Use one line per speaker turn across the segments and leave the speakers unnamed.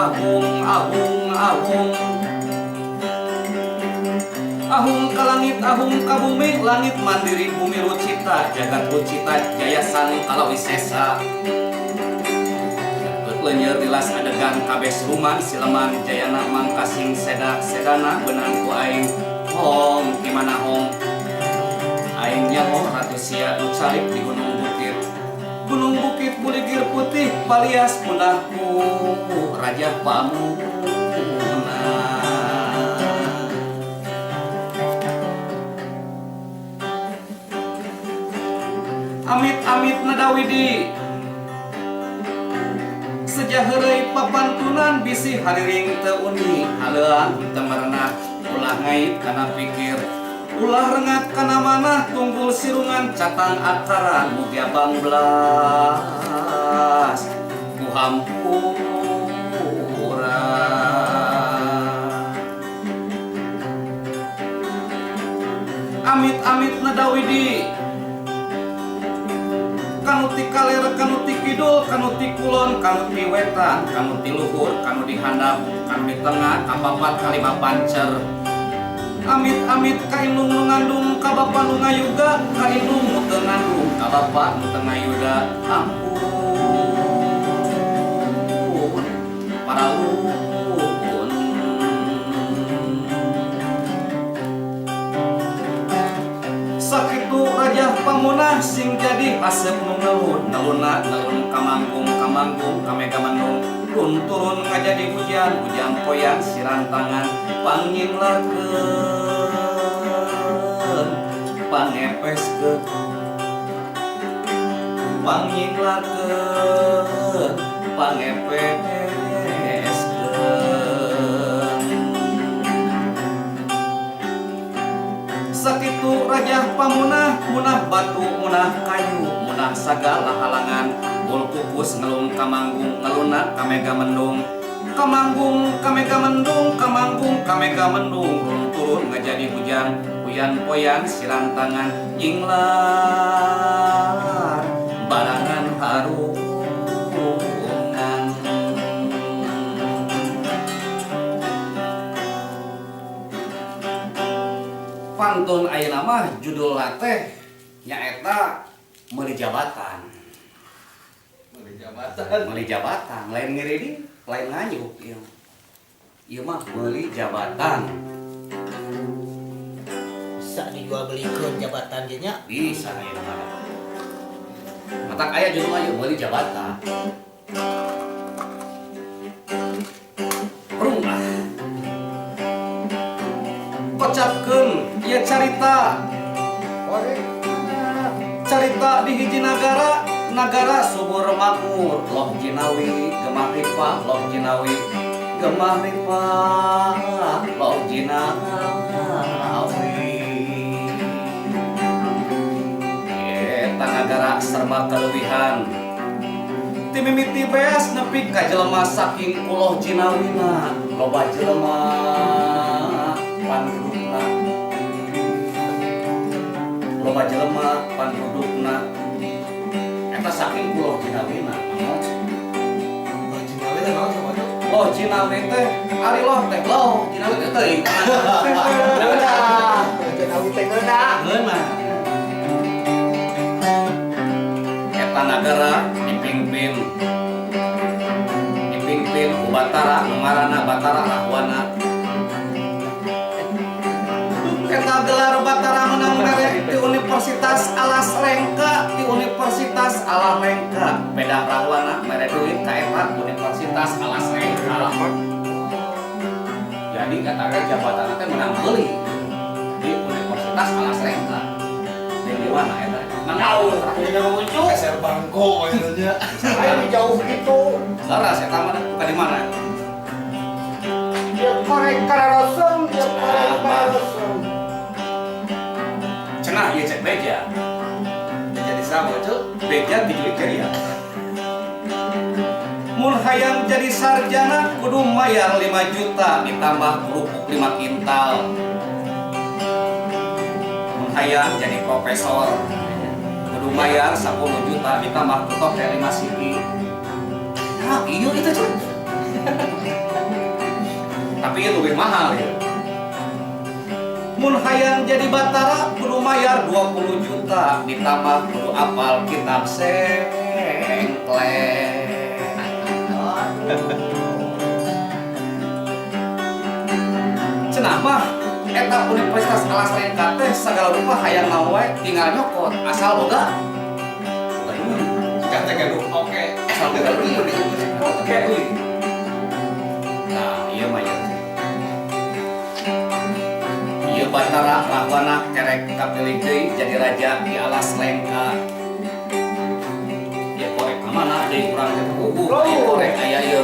ahung ahung ahung ahung ka langit ahung ka bumi langit mandiri bumi lucita jagat lucita jaya sang alawisesa lenyeur dilas adegan kabeh ruman sileman jayana mangkasing sedak sedana benang ku aing hong kimana hong aing nyaho ratu sia nu calik di gunung bukit buligir putih palias pundahku raja pamuna amit-amit nadawidi sejaheureuy papantunan bisi hariring teu uni haleuan teu merenah ulah ngait kana pikir ulah rengat kana manah tunggul sirungan catang akara mugi abang belas ku hampura amit-amit nadawidi kanu ti kaler kanu ti kidul kanu ti kulon kanu ti wetan kanu ti luhur kanu di handap kanu di tengah kapapat kalima pancer amit-amit ka indung nu ngandung ka bapa nu ngayuga ka indung nu teu ngandung ka bapa nu teu ngayuda ampun paraluhun sakitu raja pamunah sing jadi asep nu ngelun ngeluna ngelun kamanggung kamanggung kamega mendung turun ngajadi hujan hujan poyan sirantangan panginglakeun pangepeskeun panginglakeun pangepeskeun sakitu raja pamunah munah batu munah kayu munah sagala halangan bul kukus ngelung kamanggung ngeluna kamega mendung kamanggung kamega mendung kamanggung kamega mendung turun ngajadi hujan hujan poyan sirantangan jinglar barangan harungan pantun ayeuna mah judul teh nyaeta meuli jabatan meuli jabatan lain ngiring lain nganyuk ieu mah meuli jabatan
bisa dijual belikeun jabatan ge nya
bisa ayeuna mah matak aya judul ayeuna meuli jabatan rumah kocapkeun ieu carita carita di hiji nagara subur makmur loh jinawi gemah ripah loh jinawi gemah ripah loh jinawi eta nagara serba keleuwihan ti mimiti beas nepi ka jelema saking uloh jinawina loba jelema pandudukna loba jelema pandudukna eta saking uloh jinawina loh jinawi teh ari loh teh loh jinawi teh teuing
jinawi teh geuna
eta nagara dipimpin ku Batara nu ngaranna Batara Rahwana eta gelar Batara menang merek di Universitas Alas Rengka di Universitas Alas Rengka beda Rahwana merek duit ka eta Universitas Alas Rengka jadi katakan jabatan teh menang meuli di Universitas Alas Rengka di mana eta menau
lucu
Kasar Bangko maksudnya.
ayo jauh gitu
laras eta mah bukan di mana
dia korek kararosong dia korek kararosong
cenah ieu cek beja jadi sama cuk beja dijulik ceria mun hayang jadi sarjana kudu mayar 5 juta ditambah kerupuk 5 kintal mun hayang jadi profesor kudu mayar 10 juta ditambah ketok 5 siki nah iya itu cuk Tapi itu lebih mahal ya. Mun hayang jadi batara kudu mayar 20 juta ditambah kudu apal kitab sengkleng. Cenah mah eta Universitas Alas Lengka teh sagala rupa hayang naon wae tinggal nyokot asal boga.
Kata gaduh oke.
Asal boga duit. Oke. Nah, ieu mah ya. Ieu Batara Rahwana kerek kapilih deui jadi raja di Alas Lengka. Ya korek ka mana deui urang teh ieu korek aya ieu.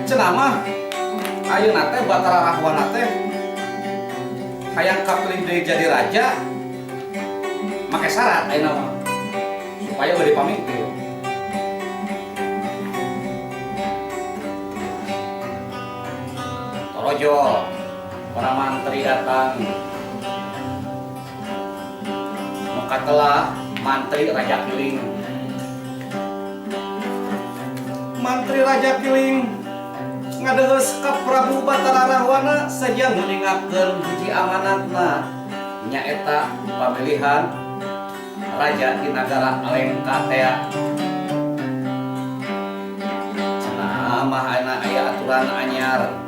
Cenah mah ayeuna teh Batara Rahwana teh hayang kapilih deui jadi raja make syarat ayeuna mah supaya bade pamimpin. Torojo para mantri datang mukatelah mantri Raja Kiling. Mantri Raja Kiling ngadeus ka Prabu Batara Rahwana saja nguningakeun hiji amanatna nyaeta pamilihan raja di nagara Alengka teh. Cenah mah aya aturan anyar.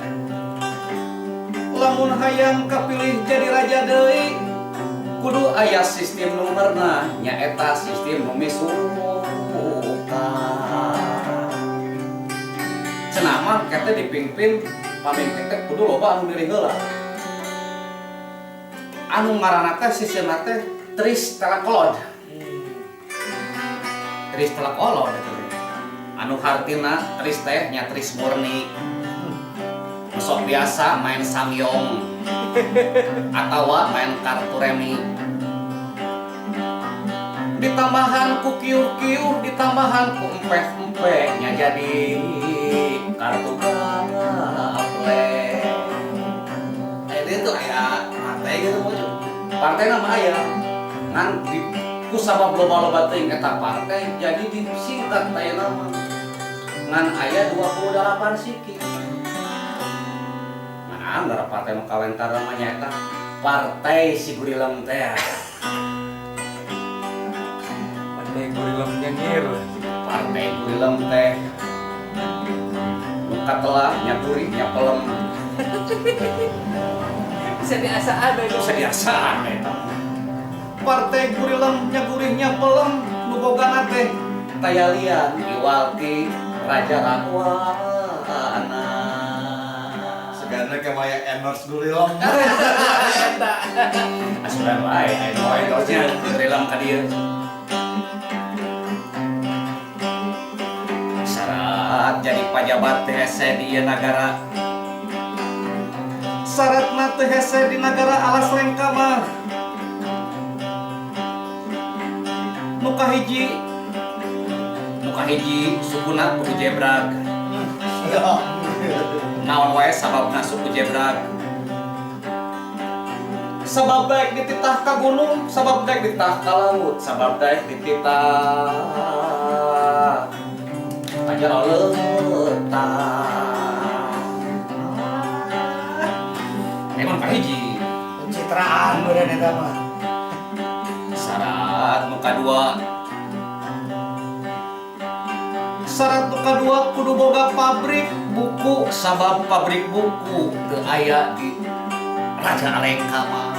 Lamun hayang kapilih jadi raja deui kudu aya sistem numerna nyaeta sistem nu misuka. Cenah mah kete dipingpin pamimpin teh kudu loba anu milih heula. Anu ngaranna teh sistemna teh Tris Telekolod. Tris Telekolod eta teh. Anu hartina Tris teh nya Tris murni. Sok biasa main samyong atawa main kartu remi. Ditambahan ku kiuh-kiuh, ditambahan ku empeh-empeh nya jadi kartu gaple. Itu aya partai gitu mojo. Partai nama aya ngan di ku sabab loba-loba teuing eta partai jadi disingkat aya nama. Ngan aya 28 siki. Antara partai nu kawentar namanya eta Partai Sigurilem teh.
Partai Gurilem nyengir.
Partai Gurilem teh. Nu katelah nyaguri nyapelem.
Sediasaan bae.
Sediasaan eta. Partai Gurilem nyaguri nyapelem nu bogana teh tayalian Iwalti Raja Rahwana.
Karena kayak endorse Gurilem.
Asuran wae aya endorse-nya Gurilem ka dieu. Syarat jadi pajabat teh hese di ieu nagara. Syaratna teh hese di nagara Alas Lengka mah nu kahiji sukuna kudu jebrag. Naon wae sababna suku jebrag. Sabab daek dititah ka gunung, sabab daek dititah ka laut, sabab daek dititah ka jero leutak. Emang kahiji
Pencitraan bener eta mah.
syarat nu kadua. Syarat nu kadua kudu boga pabrik buku sabab pabrik buku teu aya di Raja Alengka mah.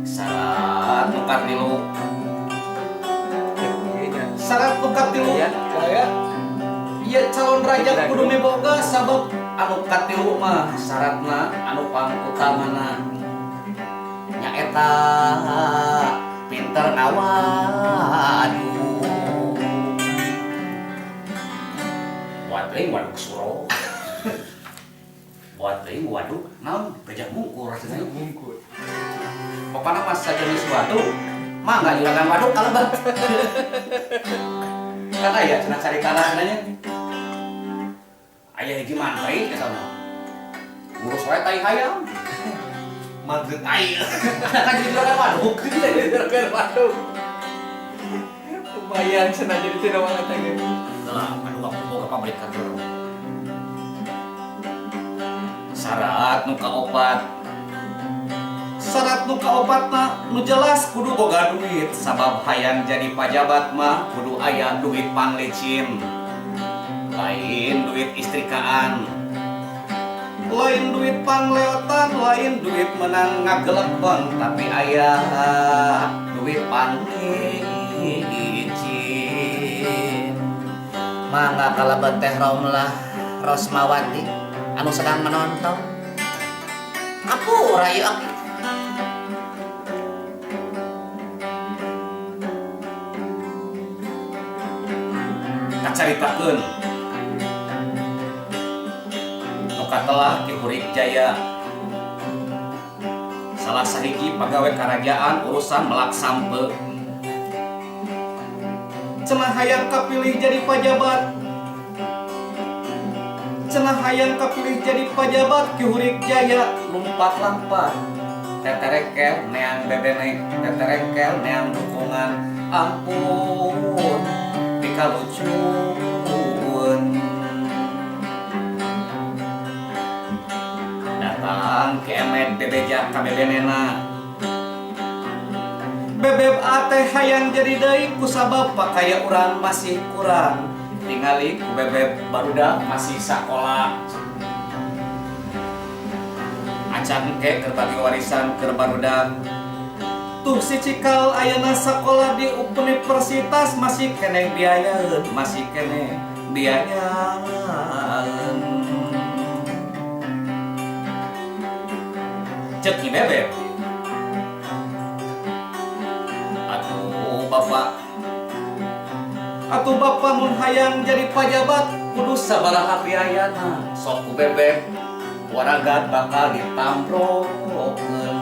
Syarat nu katilu. Syarat nu katilu ya. Ieu calon raja kudu miboga sabab anu katilu mah syaratna anu pangutamana nyaeta pinter ngawadu. Buat teuing waduk suro. Buat teuing waduk naon gajah mungkur rasanya
Mungkut.
pokona mas sajenis waduk mah enggak juragan waduk kalebet. Kan aya cenah cari kana cenanya. Aya hiji mantri eta mah. Ngurus wae tai hayam.
Madrid air.
Kan jadi juragan waduk. Juragan waduk.
Bayang senang jadi tidak banget lagi.
Telah anu aku boga pabrikan dulu. Syarat nu kaopat. Syarat nu kaopatna nu jelas kudu boga duit, sabab hayang jadi pajabat mah kudu aya duit panglicin. Lain duit istrikaan. Lain duit pangleotan, lain duit menang ngagelepeng, tapi aya duit panglicin.
Mangga kalebet teh Romlah Rosmawati anu sedang menonton. Aku rayu aki.
Kacaritakeun nu katelah Ki Hurik Jaya salah sahiji pagawe kerajaan urusan melak sampe. Cenah hayang kapilih jadi pajabat. Cenah hayang kapilih jadi pajabat Ki Hurik Jaya lompat-lompat. Teterekel neang bebene, teterekel neang dukungan. Ampun, pikalucuun. Datang ke emet bebeja ka bebenena. Bebeb ate hayang jadi deui kusabab pakaya urang masih kurang. Tingali ku bebeb barudak masih sakola. Acan ke keur bagi warisan keur barudak. Tuh si cikal ayeuna sakola di universitas masih keneh biayaeun, masih keneh biayaeun. Cek Ki bebeb. Atuh bapak mun hayang jadi pajabat kudu sabaraha biayana. Sok ku bebeb waragat bakal ditamplokeun.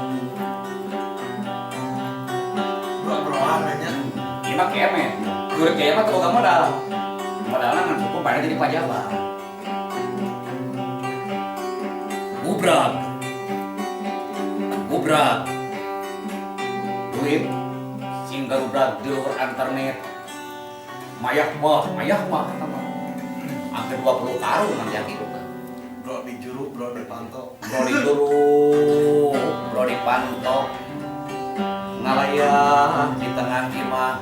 Bro-broan aja.
Ieu mah kemet. Kudu kieu mah teu boga modal. Modalna ngan cukup pada jadi pajabat. Gubrak. Gubrak. Duit sing garubrak di luar internet. Mayah mah kata mah. Hampir 20 karung nanti aki kan.
Bro di juru, bro di panto.
Bro di juru, bro di panto. Ngalayah di tengah imah.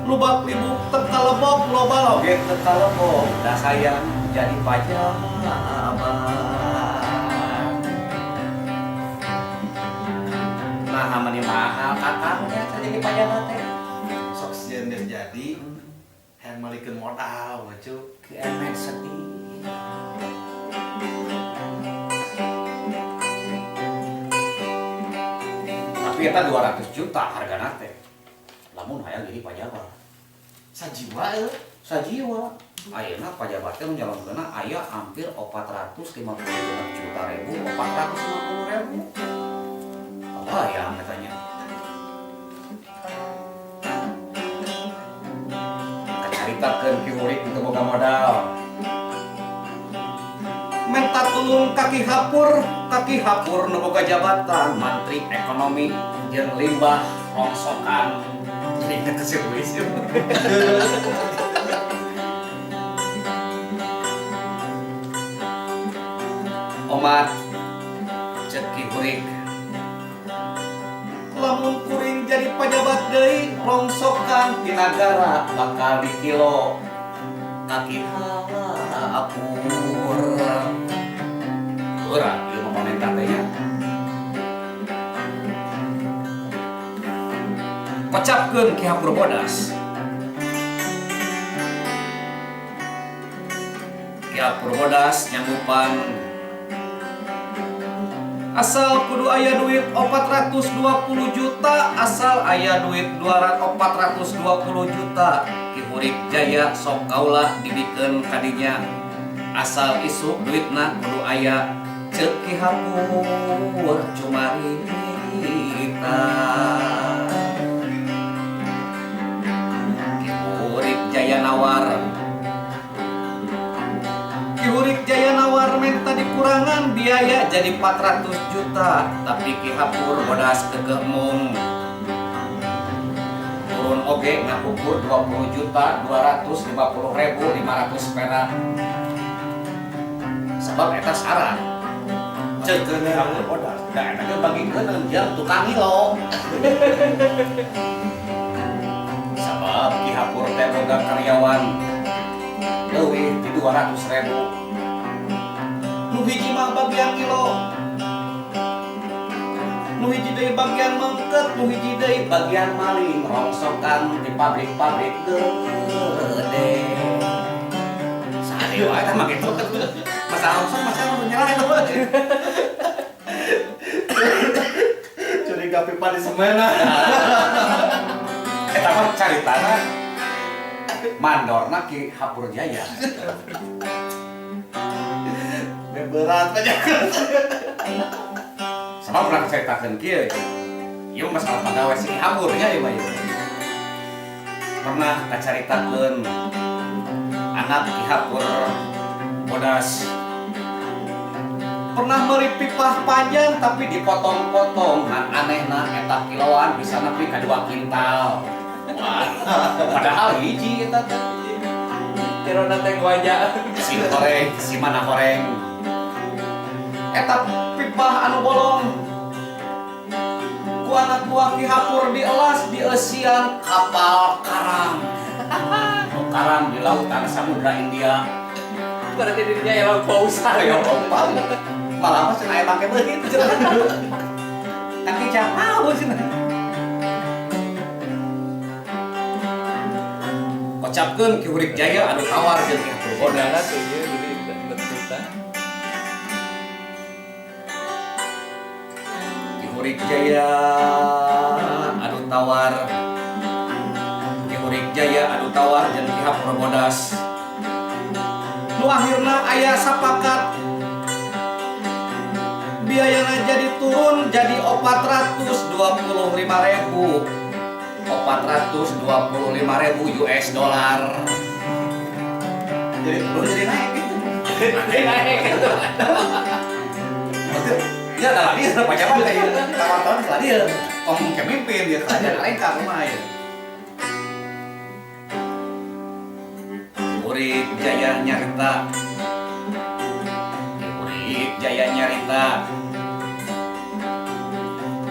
Lubak libuk teka lebok, loba loget teka lebok. Da sayang jadi pajabat. Nah, hamani mahal kakangnya jadi pajabat teh.
Sok sieun geus jadi hayang malikeun modal mah cu.
Kemet sedih. Tapi eta 200 juta hargana teh. Lamun hayang jadi pajabat.
Sajiwa euy.
Sajiwa. Ayeuna pajabat teh menjalankeunna aya hampir 450 juta ribu, 450 ribu. Apa ya katanya? Kacaritakeun Ki Hurik teu boga modal. Minta tulung kaki hapur nu boga jabatan Menteri Ekonomi jeung limbah rongsokan. Jadi inget ke sirkuis. Omat cek Ki Hurik. Lamun kuring jadi pajabat deui rongsokan di nagara bakal dikilo kaki hapur. Urang ieu mah komentar teh nya. Kocapkeun Ki Hapur bodas. Ki Hapur bodas nyanggupan asal kudu aya duit 420 juta, asal aya duit 420 juta. Ki Hurik Jaya sok kaulah dibikeun kadinya. Asal isuk duitna kudu aya ceuk Ki Hapur cumarita. Ki Hurik Jaya nawar. Ki Hurik Jaya nawar minta dikurangan biaya jadi 400 juta, tapi Ki Hapur bodas kegeh mung turun oge ngakukur 20.250.500 perak. Sebab eta syarat. Cekeun hampir bodas. Da eta ge bagikeun jeung tukang ilo. Sebab Ki Hapur teh boga karyawan leuwih ti 200.000. Nu hiji mah bagian ilo, nu hiji deui bagian mengket, nu hiji deui bagian maling rongsokan di pabrik-pabrik gede. Sari wae tah mah kitu. Masalah rongsok masalah nyerah eta mah.
Curiga pipa di semena.
Eta mah caritana mandorna Ki Hapur Jaya.
Berat aja.
Sama pernah ceritakan kieu. Ieu masalah pagawe si Ki Hapur nya ieu mah ieu. Pernah kacaritakeun anak Ki Hapur bodas. Pernah meuli pipah panjang tapi dipotong-potong. Ngan anehna eta kiloan bisa nepi ka 2 kintal. Wah, padahal hiji eta teh.
Tirona teh wajah.
Si goreng, si mana goreng. Eta pipah anu bolong ku anak buah Ki Hapur dielas dieusian kapal karang. Karang di lautan Samudra India.
Berarti dirinya ya laut pausa.
Ya Allah, malah mah cenah aya make begitu cenah. Tapi jauh cenah. Kocapkeun Ki Hurik Jaya anu tawar jeung Ki Hapur
Bodana
bodas.
tuh ya jadi bercerita.
Ki Hurik Jaya anu tawar. Ki Hurik Jaya anu tawar jeung Ki Hapur bodas. Nu akhirna aya sapakat biayana jadi turun jadi 425.000 US dollar.
Jadi turun jadi naik gitu.
Naik gitu. Ya adalah dia pejabat kayak kawan-kawan lah dia ngomong kemimpin dia kerajaan mereka rumah ya. Hurik Jaya nyarita. Hurik Jaya nyarita.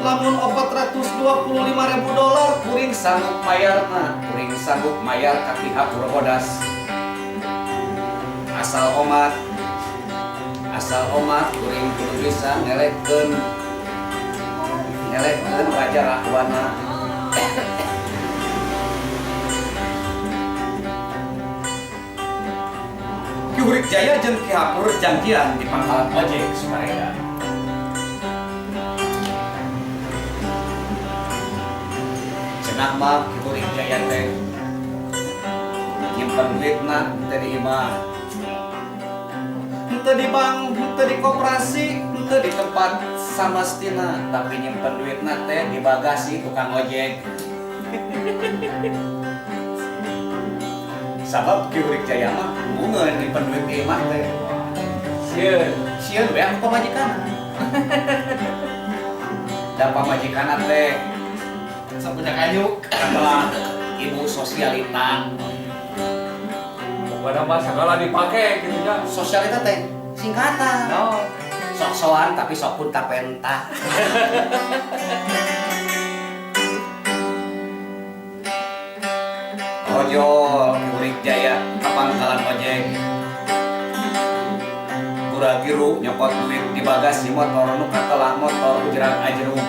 Lamun 425.000 dolar kuring sanggup mayarna, kuring sanggup mayar ka Ki Hapur bodas. Asal omat kuring kudu bisa ngelekkeun Raja Rahwana. Ki Hurik Jaya jeung Ki Hapur janjian di pangkalan ojek Sukareda. Cenah mah Ki Hurik Jaya teh nyimpen duitna teu di imah. Henteu di bank, henteu di koperasi, henteu di tempat samestina, tapi nyimpen duitna teh di bagasi tukang ojek. Sabab Ki Hurik Jaya mah mungeun nyimpen duit di imah teh. Sieun we aku pamajikan. Da pamajikanna teh
Sapunya kayu.
adalah ibu sosialita.
Pokoknya mah segala dipakai gitu ya.
Sosialita teh singkatan.
No.
Sok-sokan tapi sok pun tapenta. Ojol Ki Hurik Jaya ka pangkalan ojek. Gura-giru nyopot duit di bagasi motor nu katelah motor ujrang ajerug.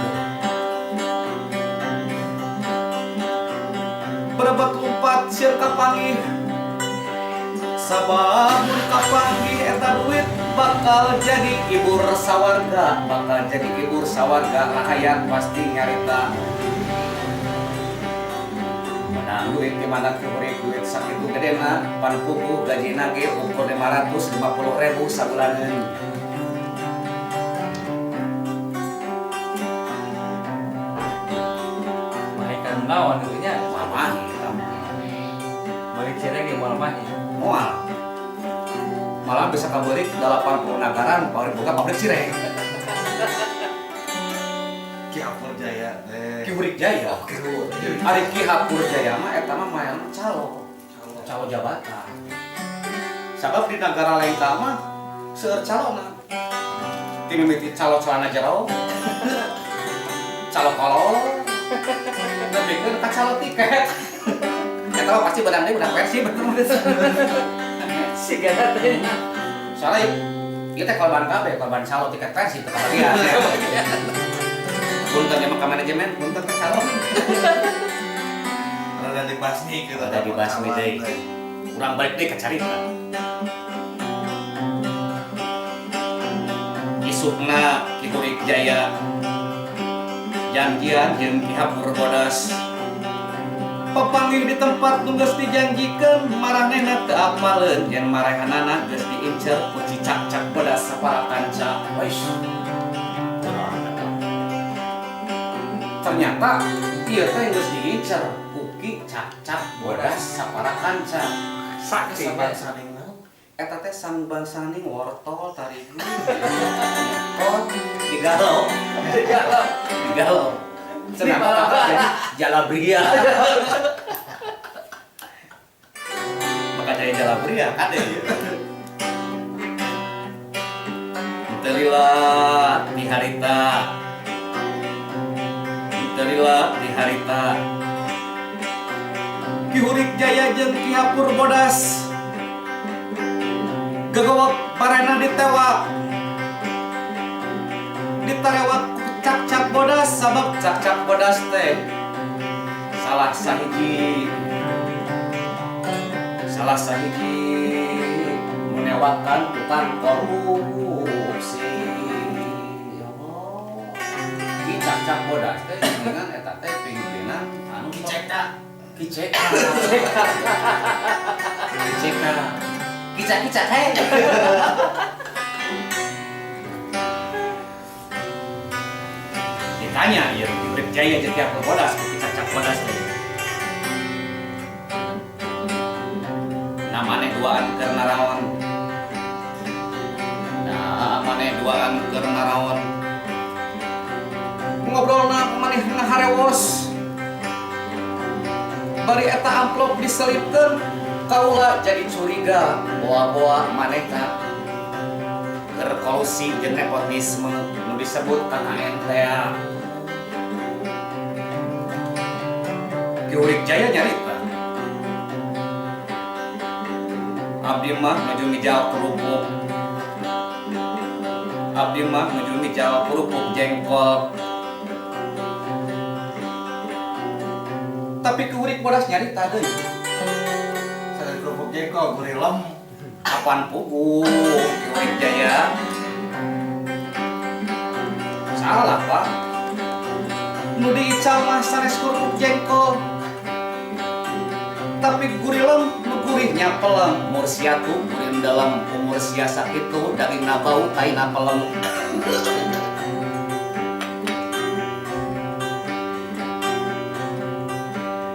Berebet lumpat sieun kapanggih. Sabab mun kapanggih eta duit bakal jadi ibur sawarga, rakyat pasti nyarita. Menang duit di mana Ki Hurik duit sakitu gedena, pan pupu gajina ge ukur 550.000 sabulaneun.
Mahaikan naon itu nya.
Mamah eta mah.
Balik cireng ge moal mah.
Moal. Malah bisa kabeurik 80 nagaran pabrik boga pabrik cireng.
Ki Hapur Jaya teh.
Ki Hurik Jaya. Ari Ki Hapur Jaya mah eta mah mayang calo jabatan. Sabab di negara lain mah seueur calona. Ti mimiti calo celana jero. Calo kolol. Lebihkeun ka calo tiket. Eta mah pasti beunang deui budak versi bener.
Sigana teh.
Soalnya kita korban kabeh, korban calo tiket versi teu kabagian. Punten emang ke manajemen, punten ke calo.
Rada dibasmi kita.
Rada dibasmi deui. Urang balik deui ka carita. Isukna Ki Hurik Jaya janjian jeung Ki Hapur Bodas. Papanggih di tempat nu geus dijanjikeun maranehna teu apaleun yen marehanana geus diincer ku Cicak-cak Bodas sapara kanca. Wais. Ternyata ieu teh geus diincer ku Cicak-cak Bodas sapara kanca.
Saksi saning naon?
Eta teh sang bangsaning wortol tarigu. Oh, digalau. Senang jadi Jalabria. Maka jadi Jalabria kade ieu. Terilah di harita. Ki Hurik Jaya jeung Ki Hapur Bodas gegowok parena ditewak. Ditarewak ku Cak-cak Bodas sabab Cak-cak Bodas teh salah sahiji menewakan tukang korupsi. Ki Cak-cak Bodas teh dengan eta teh pimpinan anu Kiceka. Kicak hei. Ditanya ya Ki Hurik Jaya jeung Ki Hapur Bodas ku Cak-cak Bodas teh. Namane duaan keur naraon. Ngobrolna maneh ngaharewos. Bari eta amplop diselipkeun kaula jadi curiga boa-boa manehna keur kolusi jeung nepotisme nu disebut KKN teh. Ki Hurik Jaya nyarita abdi mah nuju ngijal kerupuk jengkol. Tapi Ki Hurik Bodas nyarita deui.
Saya kerupuk jengkol gurilem.
Apaan pugu Ki Hurik Jaya? Salah Pak. Nu diical mah sanes kerupuk jengkol. Tapi gurilem nu gurihnya pelem. Mur sia tu gurin dalam umur sia sakitu dagingna bau taina pelem.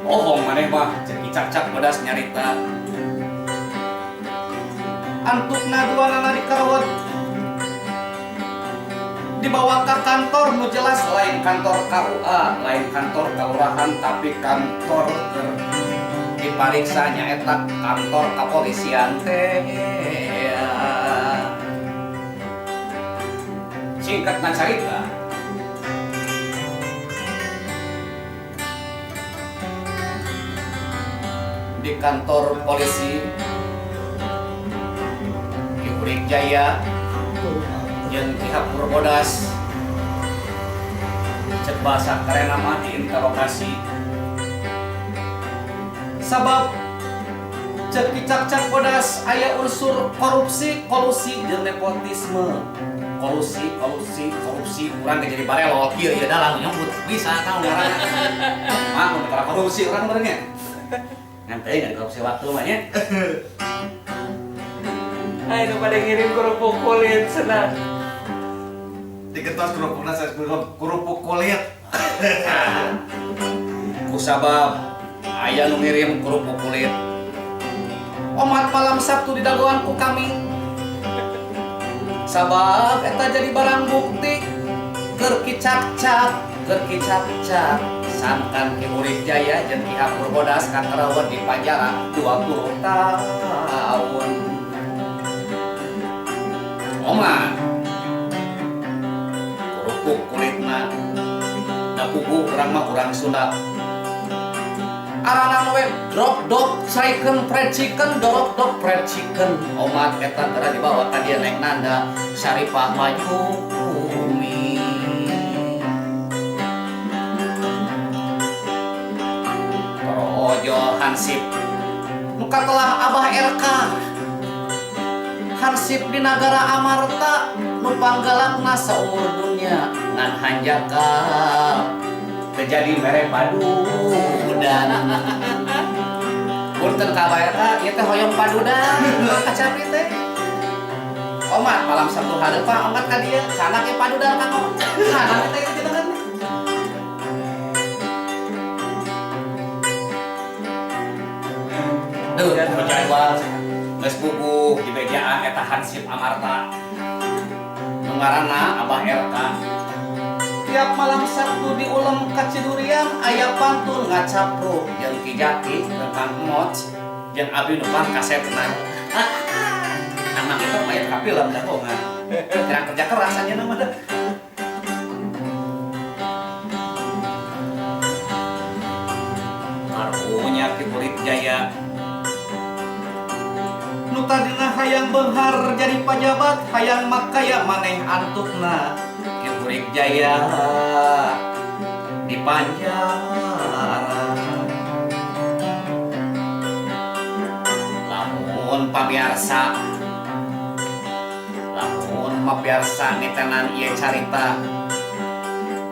Ohong maneh mah jeung Ki Cak-cak Bodas nyarita. Antukna duanana dikarawat dibawa ke kantor nu jelas lain kantor KUA, lain kantor kelurahan tapi kantor dipariksa nyaeta kantor kepolisian teh. Singkatna carita di kantor polisi Ki Hurik Jaya jeung Ki Hapur Bodas cek bahasa keren nama diinterogasi sabab cek Ki Cak-cak Bodas aya unsur korupsi, kolusi jeung nepotisme. Kolusi urang jadi barelol kieu ieu dalang nyambut bisa tahu ngaranna. Mah mun tara korupsi urang bener nya. Ngan teh enggak korupsi waktu mah nya.
Ayo pada ngirim kerupuk kulit senang.
Diketos kerupukna saya kerupuk kulit.
Kusabab aya nu ngirim kerupuk kulit. Omat malam Sabtu di dagoan ku kami. Sabab eta jadi barang bukti keur Ki Cak-cak
sangkan Ki Murid Jaya jeung Ki Hapur Bodas kakarawan di penjara 20 tahun. Oma kerupuk kulitna da puguh urang mah urang Sunda. Arana we drop dog chicken fried chicken, drop dog fried chicken. Omat eta tara dibawa ka dieu nek nanda Syarifah Mayumi. Projo Hansip muka telah Abah RK Hansip di negara Amarta nu panggalakna saumur dunya ngan hanjaka terjadi mere padudan. Punten ka Abah RK ieu teh hoyong padudan kacapi teh. Omat malam Sabtu hareup omat ka dieu sana ke padudan Kang Omat. Sana teh kitu kan. Duh, penjadwal geus puguh di bejaan eta Hansip Amarta. Nu ngaranna Abah RK. Tiap malam Sabtu di Ulem ka Cidurian aya pantun ngacapruk jeung Ki Jaki tentang Moc jeung abdi nu pangkasetna. Anak itu mayat ka film da bohongan. Kira kerja keras aja nama dah. Karunya Ki Murid Jaya nu tadina hayang beunghar jadi pajabat hayang makaya maneh antukna Ki Murid Jaya di penjara. Lamun pamirsa nitenan ieu carita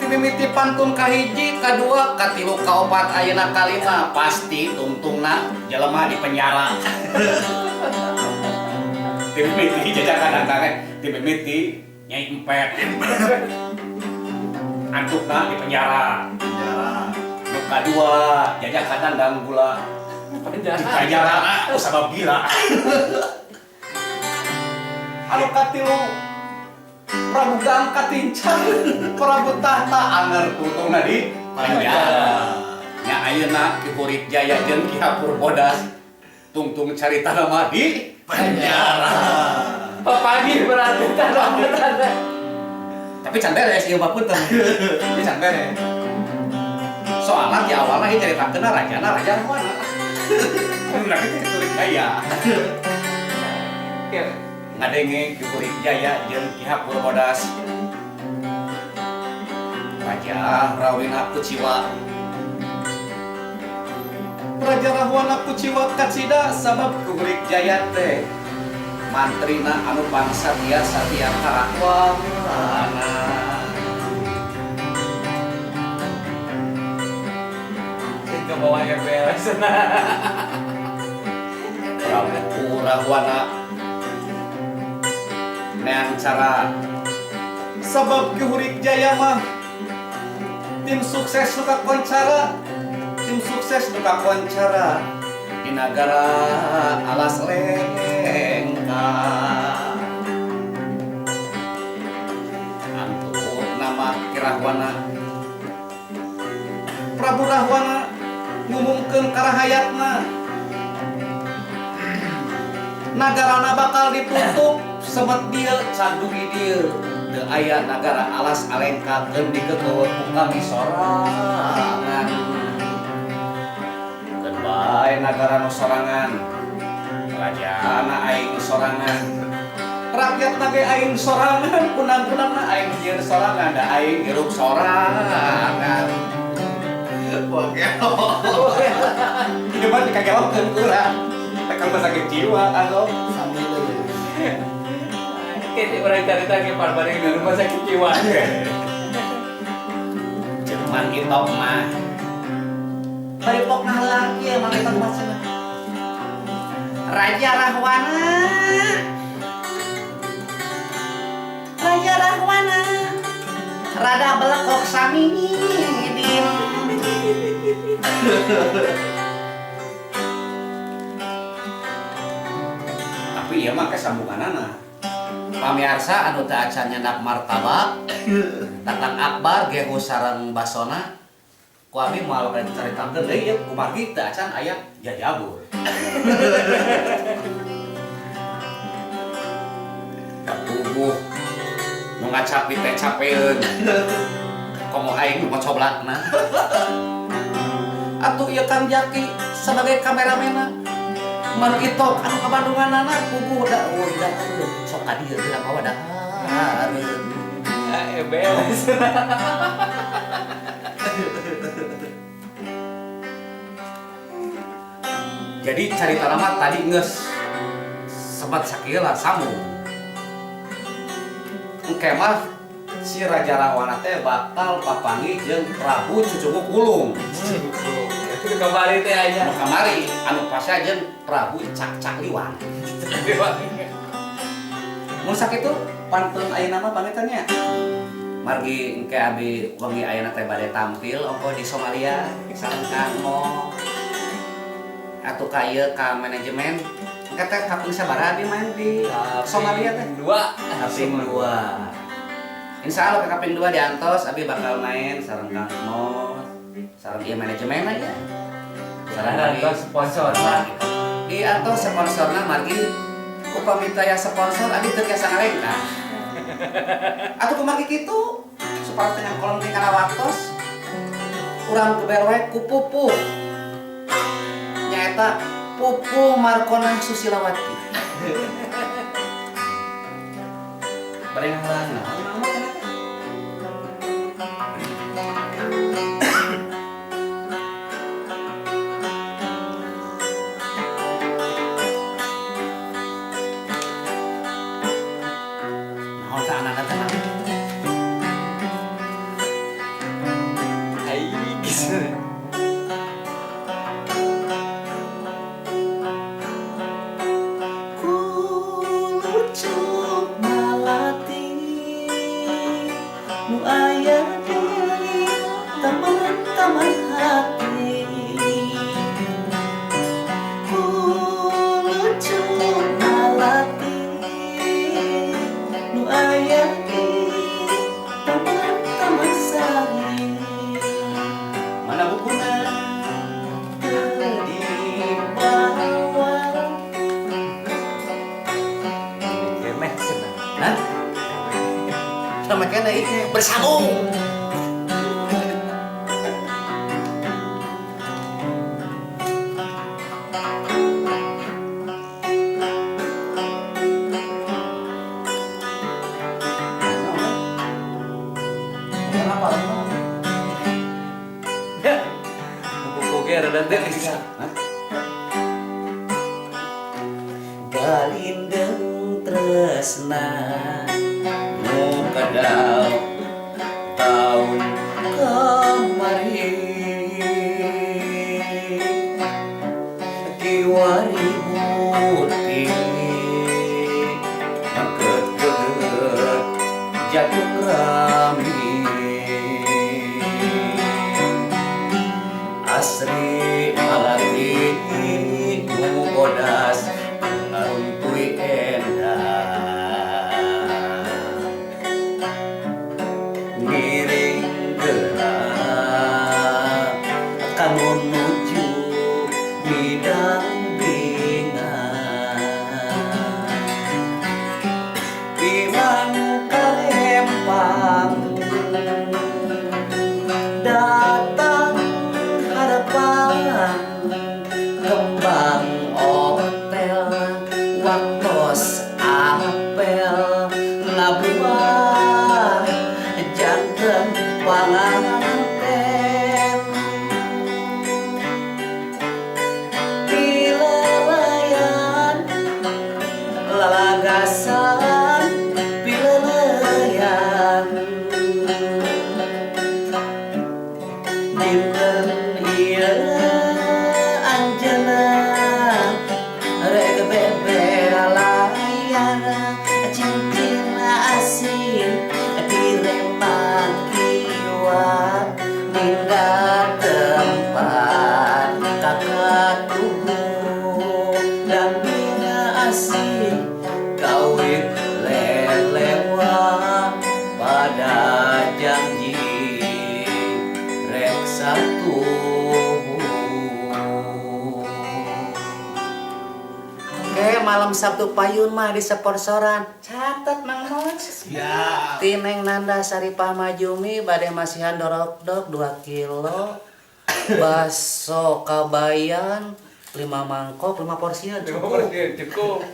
mimiti pantun kahiji, kadua, katilu, kaopat, ayeuna kalima pasti tungtungna jelema di penjara. Timimiti jajakan antara timimiti Nyai Empet. Antukna di penjara. Nu kadua jajakan dandang gula. Di penjara sabab gila. Anu katilu Prabu Gang Katincang, Prabu Tahta anger tungtungna di penjara. Nya ayeuna Ki Murid Jaya jeung Ki Hapur Bodas tungtung carita nama di penjara.
Papagi berarti tanda.
Tapi can beres ieu mah punten. Ini can beres. Soalna di awalna ieu caritakeun rajana raja mana. Nah itu Ki Murid Jaya. Ngadenge Ki Murid Jaya jeung Ki Hapur Bodas. Raja Rawina Kuciwa. Raja Rahwana Kuciwa kacida sabab Ki Murid Jaya teh mantrina anu bangsa dia Satya Karawangana.
Ke bawah beres na.
Prabu Rahwana nean cara sabab Ki Murid Jaya mah tim sukses nu kakoncara di negara alas lengka. Antun nama Ki Rahwana Prabu Rahwana ngumumkeun karahayatna nagarana bakal ditutup semet dieu cadugi dieu teu aya nagara alas alengka keun dikekeut ku kami sorangan. Keun bae nagara nu sorangan, rajana aing sorangan, rakyatna ge aing sorangan, kunang-kunangna aing jeung sorangan, da aing hirup sorangan. Ieu mah dikagelongkeun urang, tekan sakit jiwa anu sambil
Kayaknya orang cerita ke barbareng di rumah sakit jiwa.
Cuman kita mah paripokna lagi ya mantan bacana. Raja Rahwana rada belekok samidin. Tapi ieu mah kesambunganana. Pamirsa anu teu acan nyendak martabak, Tatang Akbar gehu sareng basona ku abi moal caritakeun deui ieu kumargi teu acan aya jajabur.
Tubuh nu ngacapi teh capeun. Komo aing nu coblakna.
Atuh ieu Kang Jaki sebagai kameramena. Manu itok anu ka Bandunganana puguh da udah sok ka dieu teh apa wadah.
Beres.
Jadi carita nama tadi geus sempat sakieu lah sambung. Engke mah si Raja Rawana teh bakal papanggih jeung Prabu Cucungu Kulung.
Itu kemarin teh aja.
Anu kamari anu pasya jeung Prabu Cak Liwang. Mun sakitu pantun ayeuna mah pamitannya. Margi engke abi wengi ayeuna teh bade tampil ongko di Somalia sareng Kang Mo. Atuh ka ieu ka manajemen. Engke teh kaping sabaraha abi main di Somalia teh?
2.
Kaping 2. Insya Allah ke kaping 2 diantos abi bakal main sareng Kang Mo. Sareng ieu manajemen aja.
Sareng sponsor lah.
Di antos sponsorna margi upami taya sponsor abi teu tiasa ngalengkah. Atuh kumaha kitu supaya teh kolong di kana waktos urang geber wae ku Pupu. Nyaeta Pupu Markona Susilawati. Bareng halang naon mah kana teh. Naon ka anak teh? Mana bukuna?
Kemeh cenah.
Hah? Sama kena ini bersambung.
Buku ge rada teu bisa.
Galindeng tresna nu kadal taun kamari kiwari buti angket-angket jatuh rami asri malati nu bodas aruntui endah ngiring gerak kanggo nuju bidang bingan pinang kalempang datang harapan
malam Sabtu payun mah di sponsoran. Catat Mang Mos.
Ya.
Tineng Nanda Saripah Majumi bade masihan dorok-dok 2 kilo. Baso Kabayan 5 mangkok 5 porsian cukup.
Cukup.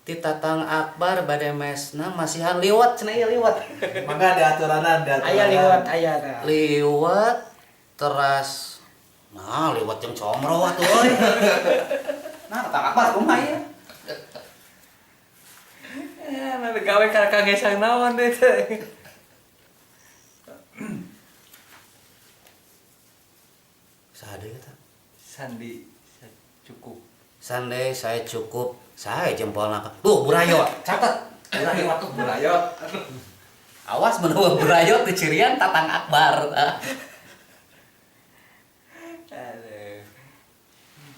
Ti Tatang Akbar bade mesna masihan liwat cenah ieu liwat.
Mangga ada aturanan, ada aturan.
Aya liwat aya teh.
Liwat teras nah liwat jeung comro atuh euy. Nah Tatang Akbar kumaha ieu?
Nanti gawe kakak gesang naon deh teh.
Sade eta.
Sandi cukup.
Sande saya cukup. Saya jempolna. Tuh burayot. Catat. Burayot tuh burayot. Awas menawa burayot di cirian Tatang Akbar.
Aduh.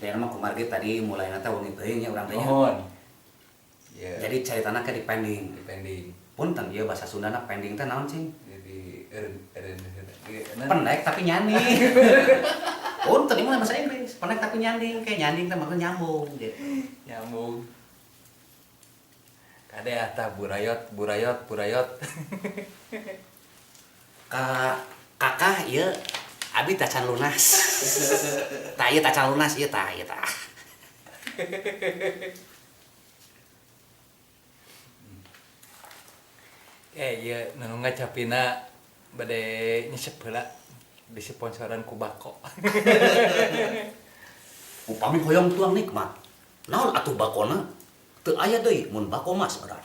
Dan mah kumargi tadi mulai nata wengi teuing nya urang teh nya.
Mohon. Ya.
Jadi caritana ke di pending.
Depending.
Punten ieu bahasa Sundana pending teh naon cing?
Jadi
Pendek tapi nyanding. Punten ieu mah bahasa Inggris. Pendek tapi nyanding, kayak nyanding teh maksudnya nyambung gitu.
nyambung. Kade ata burayot.
Kakak ieu abi tacan lunas. Tah ieu tacan lunas ieu tah.
Ieu nu ngacapina bade nyesep heula di sponsoran ku Bako.
Upami hoyong tuang nikmat. Naon atuh bakona? Teu aya deui mun bako mas urang.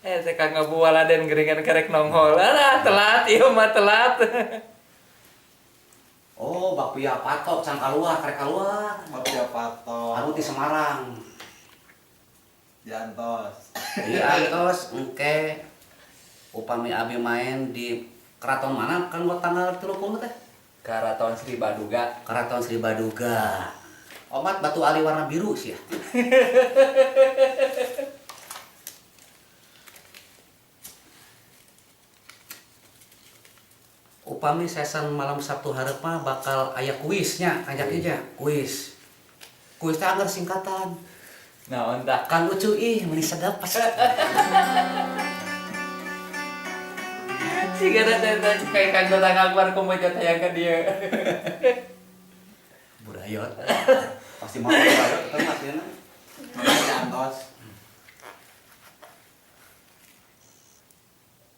Teh Kang Abu Waladen geringan karek nonghol. Alah telat ieu mah telat.
Oh, bakpia patok can kaluar, karek kaluar.
Mafia Pato.
Anu ti Semarang.
Jantos.
Iya, tos engke upami abi main di keraton mana kan gua tanggal 30 teh?
Karaton Sri Baduga.
Keraton Sri Baduga. Omat batu ali warna biru sih ya. Upami season malam Sabtu hareup mah bakal aya kuisnya, ajaknya kuis. Kuis teh anggar singkatan.
Naon tah?
Kan lucu ih, meni sedap pas.
Sigana teh kayak Kang Tatang Akbar kumaha tayangan dia.
Burayot. Pasti mau burayot eta mah aslina.
Jantos.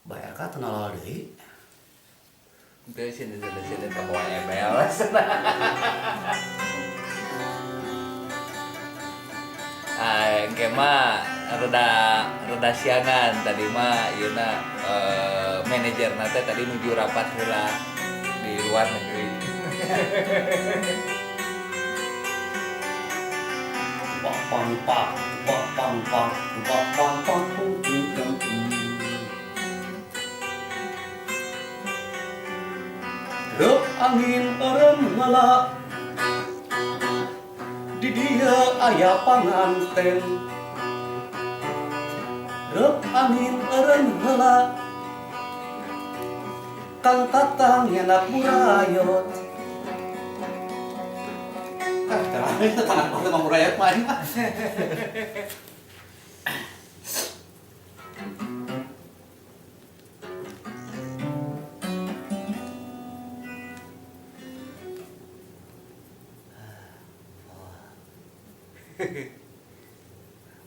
Bayar ka teu nolol deui.
Teu sini ka bawa embel. Engke mah rada siangan tadi mah yeuna manajerna teh tadi nuju rapat heula di luar negeri.
Pang pang pang pang pang pang pang Reup angin eureum heula di dieu aya panganten Reup angin eureum heula Kang Tatang nyenak burayot itu tangan banget sama burayot mah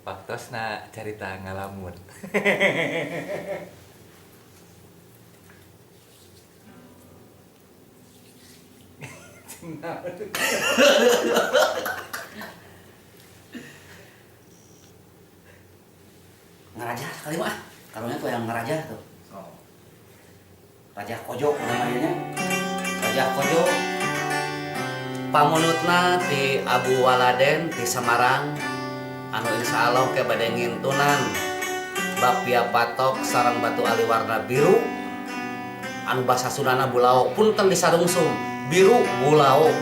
Waktosna carita ngalamun.
Ngaraja sekali mah karunya tuh yang ngaraja tuh
Oh.
Raja Kojo namanya Raja Kojo pamunutna di Abu Waladen di Semarang anu insya Allah ke bade ngintunan bapia patok sarang batu ali warna biru anu basa Sundana Bulao punten disarungsung biru Bulao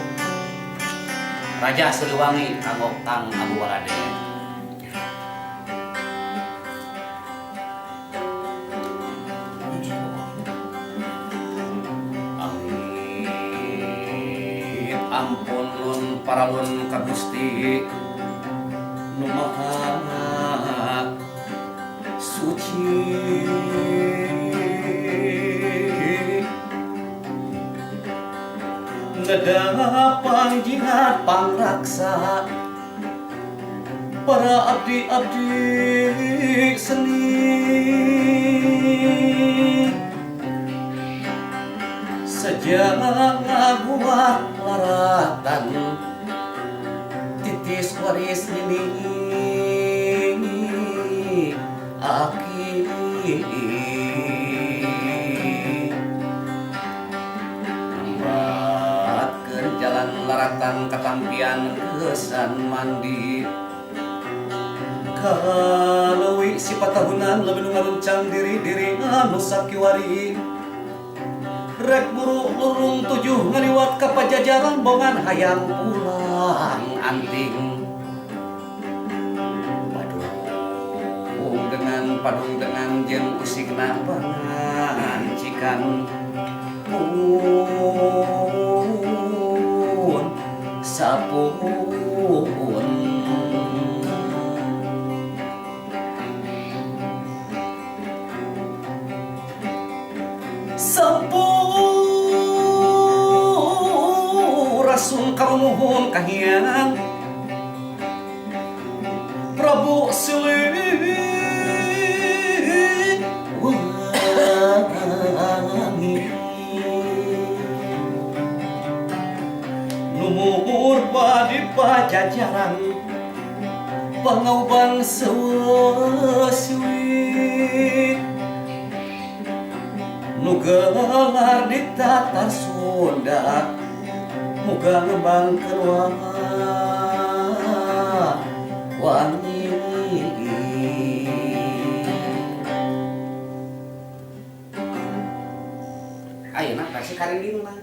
Raja Siliwangi kanggo Kang Abu Waladen ampun nun paralun ka Gusti nu Maha Suci. Ngedapang jihad pangraksa para abdi-abdi seni, sejarah ngaguat laratan titis waris ini aki membuatkan jalan laratan katampian kesan mandi kalawi si patahunan lebih ngaruncang diri anu sakiwari rek buru lurung tujuh ngaliwat ka pajajaran bongan hayang pulang anting padung dengan jeung usigna pangancikan pun sapun rasung karumuhun kahian Prabu Siliwangi numur badi pajajaran pangauban sewasiwit nu gelar di tatar Sunda muga ngembangkeun wangi ayeuna versi karinding mah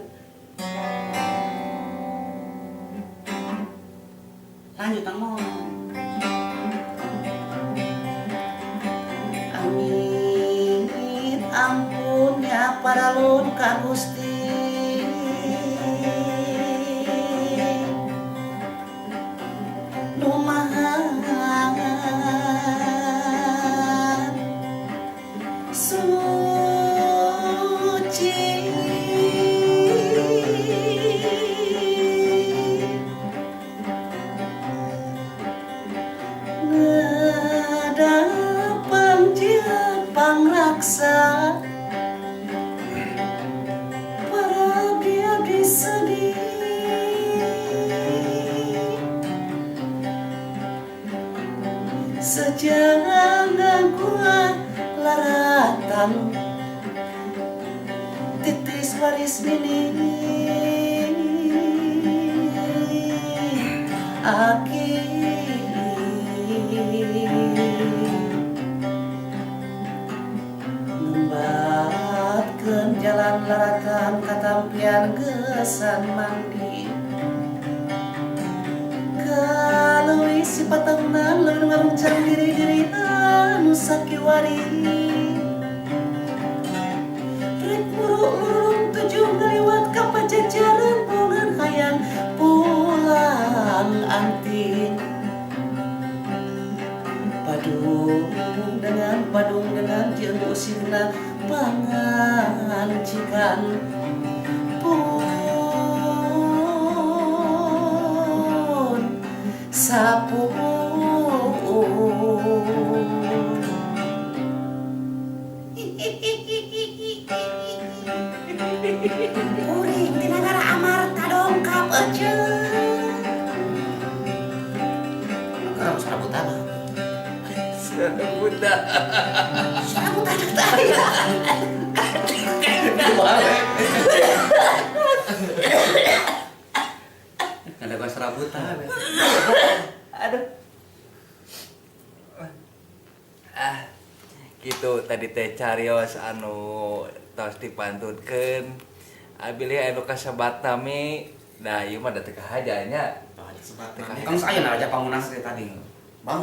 lanjut ngomong amit ampun ya paralun ka Gusti nu Maha Suci. Ngedapang jihad pangraksa para abdi-abdi seni, sejarah ngaguat laratan titis waris mini aki ngembatkeun jalan laratan katampian gesan mandi kalawi si patahunan leuwih ngaruncang diri anu sakiwari rek buru lurung tujuh ngaliwat ka pajajaran bongan hayang pulang anting padung dengan jeung usirna pangancikan pun sapun uring di negara Amarta dongkap aja negara Sarabuta mah
Sarabuta
tadi ada bahasa Sarabuta
aduh gitu tadi teh carios anu tos dipantutkeun abili anu kasebat nami da ieu mah da teu kahajanya
kan saya aja pangunan tadi 19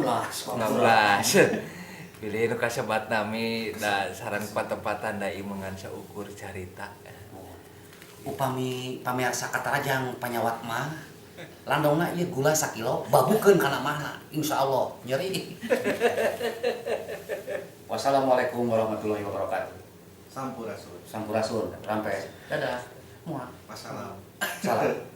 pilih anu kasebat nami da sareng patempatan da ieu meungan saukur carita
upami pamirsa katarajang panyawat mah landongna ieu gula sakilo babukeun kana mana insyaallah nyeri. Wassalamualaikum warahmatullahi wabarakatuh.
Sampurasun.
Sampurasun, rampe. Dadah. Muah.
Wassalam.
Salam.